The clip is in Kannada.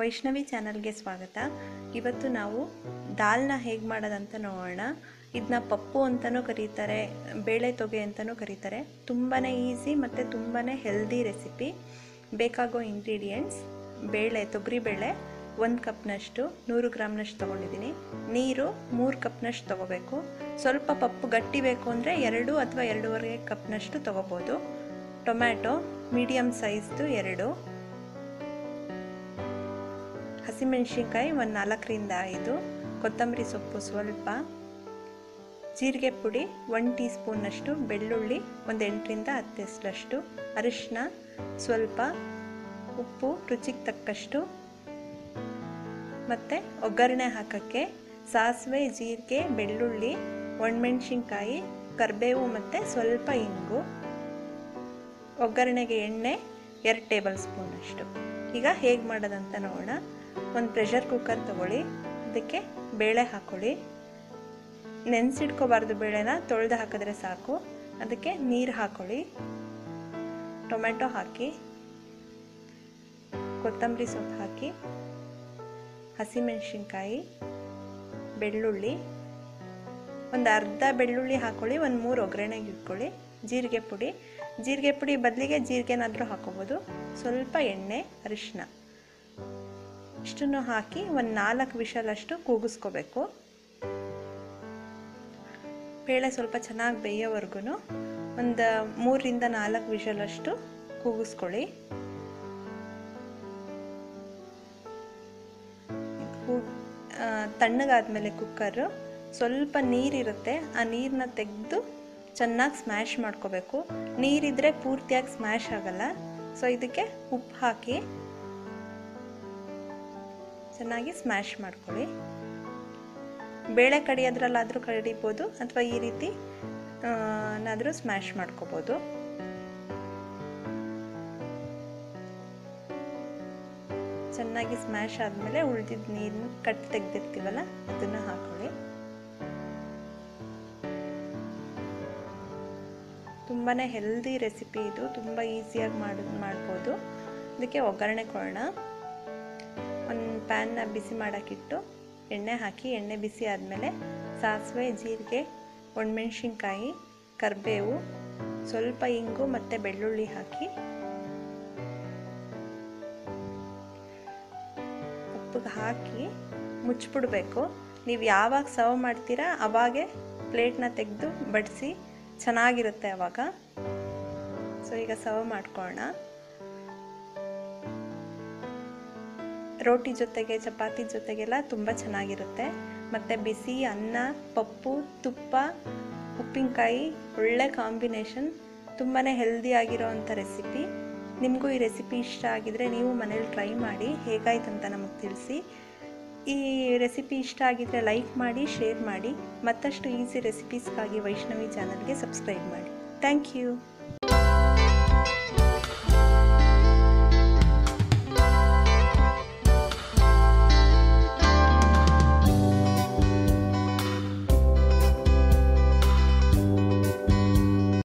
ವೈಷ್ಣವಿ ಚಾನಲ್ಗೆ ಸ್ವಾಗತ. ಇವತ್ತು ನಾವು ದಾಲ್ನ ಹೇಗೆ ಮಾಡೋದಂತ ನೋಡೋಣ. ಇದನ್ನ ಪಪ್ಪು ಅಂತಲೂ ಕರೀತಾರೆ, ಬೇಳೆ ತೊಗೆ ಅಂತಲೂ ಕರೀತಾರೆ. ತುಂಬಾ ಈಸಿ ಮತ್ತು ತುಂಬಾ ಹೆಲ್ದಿ ರೆಸಿಪಿ. ಬೇಕಾಗೋ ಇಂಗ್ರೀಡಿಯೆಂಟ್ಸ್: ಬೇಳೆ, ತೊಗರಿಬೇಳೆ 1 ಕಪ್ನಷ್ಟು, 100 ಗ್ರಾಮ್ನಷ್ಟು ತೊಗೊಂಡಿದ್ದೀನಿ. ನೀರು 3 ಕಪ್ನಷ್ಟು ತೊಗೋಬೇಕು. ಸ್ವಲ್ಪ ಪಪ್ಪು ಗಟ್ಟಿ ಬೇಕು ಅಂದರೆ 2 ಅಥವಾ 2.5 ಕಪ್ನಷ್ಟು ತೊಗೋಬೋದು. ಟೊಮ್ಯಾಟೊ ಮೀಡಿಯಮ್ ಸೈಜ್ದು 2, ಹಸಿಮೆಣಸಿನ್ಕಾಯಿ 4ರಿಂದ 5, ಕೊತ್ತಂಬರಿ ಸೊಪ್ಪು ಸ್ವಲ್ಪ, ಜೀರಿಗೆ ಪುಡಿ 1 ಟೀ ಸ್ಪೂನ್ನಷ್ಟು, ಬೆಳ್ಳುಳ್ಳಿ 8ರಿಂದ 10 ಎಸಳಷ್ಟು, ಅರಿಶಿನ ಸ್ವಲ್ಪ, ಉಪ್ಪು ರುಚಿಗೆ ತಕ್ಕಷ್ಟು. ಮತ್ತು ಒಗ್ಗರಣೆ ಹಾಕೋಕ್ಕೆ ಸಾಸಿವೆ, ಜೀರಿಗೆ, ಬೆಳ್ಳುಳ್ಳಿ, ಒಣಮೆಣಸಿನ್ಕಾಯಿ, ಕರಿಬೇವು ಮತ್ತು ಸ್ವಲ್ಪ ಇಂಗು. ಒಗ್ಗರಣೆಗೆ ಎಣ್ಣೆ 2 ಟೇಬಲ್ ಸ್ಪೂನಷ್ಟು. ಈಗ ಹೇಗೆ ಮಾಡೋದಂತ ನೋಡೋಣ. ಒಂದು ಪ್ರೆಷರ್ ಕುಕ್ಕರ್ ತಗೊಳ್ಳಿ, ಅದಕ್ಕೆ ಬೇಳೆ ಹಾಕ್ಕೊಳ್ಳಿ. ನೆನೆಸಿಟ್ಕೋಬಾರ್ದು, ಬೇಳೆನ ತೊಳೆದು ಹಾಕಿದ್ರೆ ಸಾಕು. ಅದಕ್ಕೆ ನೀರು ಹಾಕ್ಕೊಳ್ಳಿ, ಟೊಮೆಟೊ ಹಾಕಿ, ಕೊತ್ತಂಬರಿ ಸೊಪ್ಪು ಹಾಕಿ, ಹಸಿಮೆಣಸಿನ್ಕಾಯಿ, ಬೆಳ್ಳುಳ್ಳಿ ಒಂದು ಅರ್ಧ ಬೆಳ್ಳುಳ್ಳಿ ಹಾಕ್ಕೊಳ್ಳಿ. 3 ಒಗ್ಗರಣೆಗೆ ಇಟ್ಕೊಳ್ಳಿ. ಜೀರಿಗೆ ಪುಡಿ ಬದಲಿಗೆ ಜೀರಿಗೆನಾದರೂ ಹಾಕೋಬೋದು. ಸ್ವಲ್ಪ ಎಣ್ಣೆ, ಅರಿಶಿನ ಇಷ್ಟನ್ನು ಹಾಕಿ 4 ವಿಷಲಷ್ಟು ಕೂಗಿಸ್ಕೋಬೇಕು. ಬೇಳೆ ಸ್ವಲ್ಪ ಚೆನ್ನಾಗಿ ಬೇಯೋವರೆಗೂ ಒಂದು 3ರಿಂದ 4 ವಿಷಲಷ್ಟು ಕೂಗಿಸ್ಕೊಳ್ಳಿ. ತಣ್ಣಗಾದ್ಮೇಲೆ ಕುಕ್ಕರು ಸ್ವಲ್ಪ ನೀರಿರುತ್ತೆ, ಆ ನೀರನ್ನ ತೆಗೆದು ಚೆನ್ನಾಗಿ ಸ್ಮ್ಯಾಶ್ ಮಾಡ್ಕೋಬೇಕು. ನೀರಿದ್ರೆ ಪೂರ್ತಿಯಾಗಿ ಸ್ಮ್ಯಾಶ್ ಆಗಲ್ಲ. ಸೊ ಇದಕ್ಕೆ ಉಪ್ಪು ಹಾಕಿ ಚೆನ್ನಾಗಿ ಸ್ಮ್ಯಾಶ್ ಮಾಡ್ಕೊಳ್ಳಿ. ಬೇಳೆ ಕಡಿಯೋದ್ರಲ್ಲಾದರೂ ಕಡಿಬೋದು, ಅಥವಾ ಈ ರೀತಿ ಏನಾದರೂ ಸ್ಮ್ಯಾಶ್ ಮಾಡ್ಕೋಬೋದು. ಚೆನ್ನಾಗಿ ಸ್ಮ್ಯಾಶ್ ಆದಮೇಲೆ ಉಳಿದಿದ್ದ ನೀರನ್ನ ಕಟ್ಟಿ ತೆಗೆದಿರ್ತೀವಲ್ಲ ಅದನ್ನು ಹಾಕೊಳ್ಳಿ. ತುಂಬಾ ಹೆಲ್ದಿ ರೆಸಿಪಿ ಇದು, ತುಂಬ ಈಸಿಯಾಗಿ ಮಾಡ್ಬೋದು. ಅದಕ್ಕೆ ಒಗ್ಗರಣೆ ಕೊಡೋಣ. ಒಂದು ಪ್ಯಾನ್ನ ಬಿಸಿ ಮಾಡೋಕ್ಕಿಟ್ಟು ಎಣ್ಣೆ ಹಾಕಿ, ಎಣ್ಣೆ ಬಿಸಿ ಆದಮೇಲೆ ಸಾಸಿವೆ, ಜೀರಿಗೆ, ಒಣಮೆಣಸಿನ್ಕಾಯಿ, ಕರಿಬೇವು, ಸ್ವಲ್ಪ ಇಂಗು ಮತ್ತು ಬೆಳ್ಳುಳ್ಳಿ ಹಾಕಿ ಉಪ್ಪಿಗೆ ಹಾಕಿ ಮುಚ್ಚಿಬಿಡ್ಬೇಕು. ನೀವು ಯಾವಾಗ ಸರ್ವ್ ಮಾಡ್ತೀರಾ ಅವಾಗೇ ಪ್ಲೇಟ್ನ ತೆಗೆದು ಬಡಿಸಿ, ಚೆನ್ನಾಗಿರುತ್ತೆ ಅವಾಗ. ಸೊ ಈಗ ಸರ್ವ್ ಮಾಡ್ಕೊಳ್ಳೋಣ. ರೋಟಿ ಜೊತೆಗೆ, ಚಪಾತಿ ಜೊತೆಗೆಲ್ಲ ತುಂಬ ಚೆನ್ನಾಗಿರುತ್ತೆ. ಮತ್ತು ಬಿಸಿ ಅನ್ನ, ಪಪ್ಪು, ತುಪ್ಪ, ಉಪ್ಪಿನಕಾಯಿ ಒಳ್ಳೆ ಕಾಂಬಿನೇಷನ್. ತುಂಬಾ ಹೆಲ್ದಿಯಾಗಿರೋ ಅಂಥ ರೆಸಿಪಿ. ನಿಮಗೂ ಈ ರೆಸಿಪಿ ಇಷ್ಟ ಆಗಿದರೆ ನೀವು ಮನೇಲಿ ಟ್ರೈ ಮಾಡಿ, ಹೇಗಾಯ್ತಂತ ನಮಗೆ ತಿಳಿಸಿ. ಈ ರೆಸಿಪಿ ಇಷ್ಟ ಆಗಿದರೆ ಲೈಕ್ ಮಾಡಿ, ಶೇರ್ ಮಾಡಿ. ಮತ್ತಷ್ಟು ಈಸಿ ರೆಸಿಪೀಸ್ಗಾಗಿ ವೈಷ್ಣವಿ ಚಾನಲ್ಗೆ ಸಬ್ಸ್ಕ್ರೈಬ್ ಮಾಡಿ. Thank you.